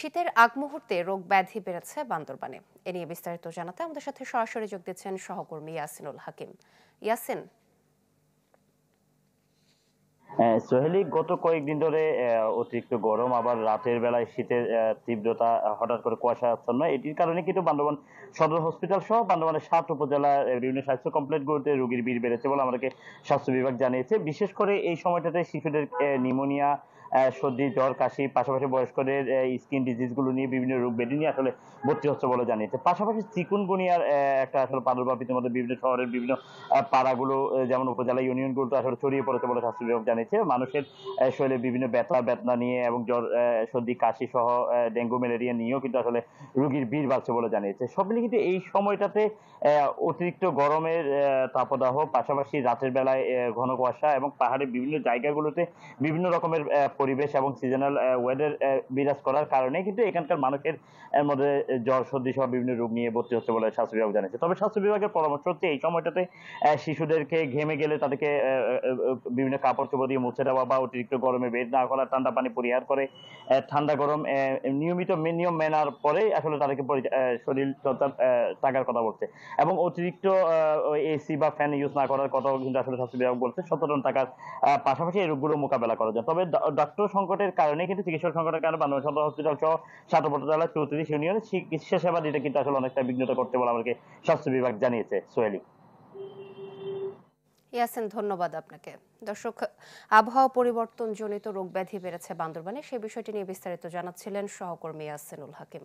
শীতের আগ মুহূর্তে রোগ ব্যাধি বেড়েছে বান্দরবানে। এ নিয়ে বিস্তারিত জানাতে আমাদের সাথে সরাসরি যোগ দিচ্ছেন সহকর্মী ইয়াসিনুল হাকিম। ইয়াসিন। সোহেলি, গত কয়েকদিন ধরে অতিরিক্ত গরম, আবার রাতের বেলায় শীতের তীব্রতা, হঠাৎ করে কুয়াশাচ্ছন্ন, এটির কারণে কিন্তু বান্দরবান সদর হসপিটাল সহ বান্দরবানের ৭ উপজেলা বিভিন্ন স্বাস্থ্য কমপ্লেক্সগুলোতে রোগীর ভিড় বেড়েছে বলে আমাদেরকে স্বাস্থ্য বিভাগ জানিয়েছে। বিশেষ করে এই সময়টাতে শিশুদের নিউমোনিয়া, সর্দি, জ্বর, কাশি, পাশাপাশি বয়স্কদের স্কিন ডিজিজ গুলো নিয়ে বিভিন্ন রোগ ব্যাধি নিয়ে আসলে ভর্তি হচ্ছে বলে জানিয়েছে। পাশাপাশি চিকুনগুনিয়ার একটা আসলে প্রাদুর্ভাব ইতিমধ্যে বিভিন্ন শহরের বিভিন্ন পাড়াগুলো, যেমন উপজেলা ইউনিয়নগুলোতে আসলে ছড়িয়ে পড়েছে বলে স্বাস্থ্য বিভাগ জানিয়েছে। মানুষের শরীরে বিভিন্ন ব্যথা বেদনা নিয়ে এবং জ্বর, সর্দি, কাশি সহ ডেঙ্গু, ম্যালেরিয়া নিয়েও কিন্তু আসলে রোগীর ভিড় বাড়ছে বলে জানিয়েছে। সব মিলিয়ে কিন্তু এই সময়টাতে অতিরিক্ত গরমের তাপদাহ, পাশাপাশি রাতের বেলায় ঘন কুয়াশা এবং পাহাড়ের বিভিন্ন জায়গাগুলোতে বিভিন্ন রকমের পরিবেশ এবং সিজনাল ওয়েদার বিরাজ করার কারণে কিন্তু এখানকার মানুষের মধ্যে জ্বর, সর্দি সহ বিভিন্ন রোগ নিয়ে ভর্তি হচ্ছে বলে স্বাস্থ্য বিভাগ জানিয়েছে। তবে স্বাস্থ্য বিভাগের পরামর্শ হচ্ছে এই সময়টাতে শিশুদেরকে ঘেমে গেলে তাদেরকে বিভিন্ন কাপড় চোপড় দিয়ে মুছে দেওয়া, বা অতিরিক্ত গরমে বের না করা, ঠান্ডা পানি পরিহার করে ঠান্ডা গরম নিয়মিত নিয়ম মেনার পরে আসলে তাদেরকে শরীর চর্চা থাকার কথা বলছে। এবং অতিরিক্ত এসি বা ফ্যান ইউজ না করার কথাও কিন্তু আসলে স্বাস্থ্য বিভাগ বলছে, সচেতন থাকার পাশাপাশি এই রোগগুলো মোকাবেলা করা যায়। তবে ডক্টর সংকটের কারণে কিন্তু, চিকিৎসক সংকটের কারণে বান্দরবান সদর হসপিটাল সহ ৭ উপজেলা ৩৪ ইউনিয়নে চিকিৎসা সেবা দিতে কিন্তু আসলে অনেকটা বিঘ্নিত করতে বলে আমাকে স্বাস্থ্য বিভাগ জানিয়েছে। সোহেলি। ইয়াসিন, ধন্যবাদ আপনাকে। দর্শক, আবহাওয়া পরিবর্তনজনিত রোগ ব্যাধি বেড়েছে বান্দরবানে, সেই বিষয়টি নিয়ে বিস্তারিত জানাচ্ছিলেন সহকর্মী ইয়াসিনুল হাকিম।